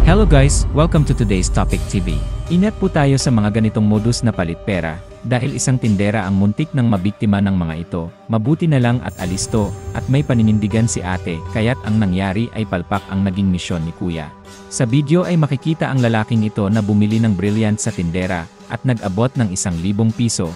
Hello guys, welcome to today's Topic TV. Ingat po tayo sa mga ganitong modus na palit pera, dahil isang tindera ang muntik ng mabiktima ng mga ito. Mabuti na lang at alisto, at may paninindigan si ate, kaya't ang nangyari ay palpak ang naging misyon ni kuya. Sa video ay makikita ang lalaking ito na bumili ng brilliant sa tindera, at nag-abot ng 1,000 piso.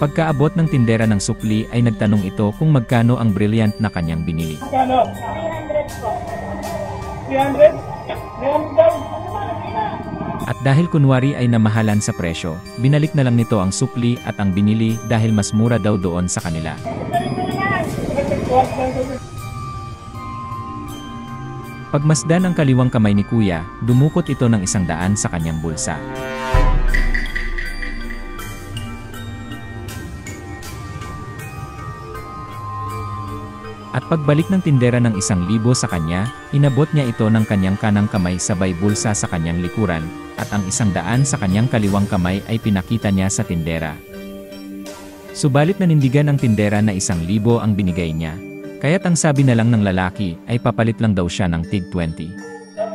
Pagkaabot ng tindera ng sukli ay nagtanong ito kung magkano ang brilliant na kanyang binili. Magkano? 300 po. 300? 300 daw. At dahil kunwari ay namahalan sa presyo, binalik na lang nito ang sukli at ang binili dahil mas mura daw doon sa kanila. Pagmasdan ang kaliwang kamay ni kuya, dumukot ito ng 100 sa kanyang bulsa. At pagbalik ng tindera ng 1,000 sa kanya, inabot niya ito ng kanyang kanang kamay sabay bulsa sa kanyang likuran, at ang 100 sa kanyang kaliwang kamay ay pinakita niya sa tindera. Subalit nanindigan ang tindera na 1,000 ang binigay niya. Kaya't ang sabi na lang ng lalaki ay papalit lang daw siya ng tig 20.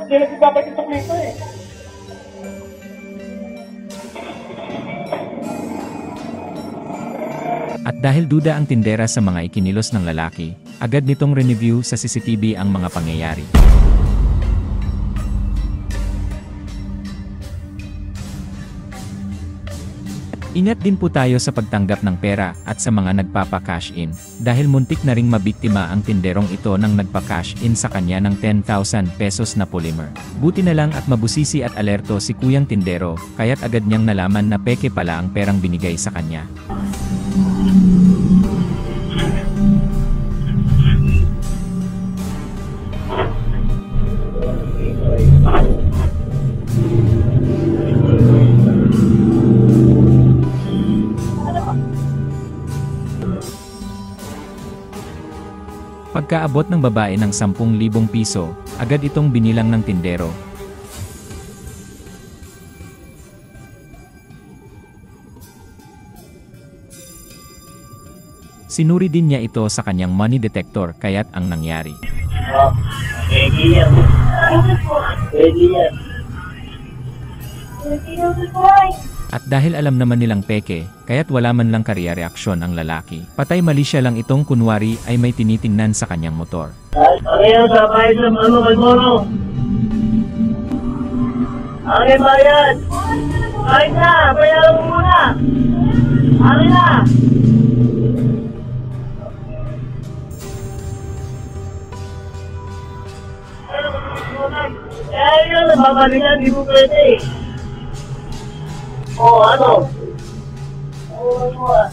Hindi nagpapakitok nito eh. At dahil duda ang tindera sa mga ikinilos ng lalaki, agad nitong re-review sa CCTV ang mga pangyayari. Ingat din po tayo sa pagtanggap ng pera at sa mga nagpapa-cash in, dahil muntik na ring mabiktima ang tinderong ito nang nagpa-cash in sa kanya ng 10,000 pesos na polymer. Buti na lang at mabusisi at alerto si kuyang tindero, kaya't agad niyang nalaman na peke pala ang perang binigay sa kanya. Pagkaabot ng babae ng 10,000 piso, agad itong binilang ng tindero. Sinuri din niya ito sa kanyang money detector kaya't ang nangyari. Pwede yan. Pwede yan. At dahil alam naman nilang peke, kaya't wala man lang kariya-reaksyon ang lalaki. Patay mali siya lang itong kunwari ay may tinitingnan sa kanyang motor. Ayaw sa bahay sa kay Moro. Akin bayad. Kahit na, bayaran mo muna. Akin na. Eh, yun, babalikan, di mo pwede. Oh, ano? Oh, ano ah.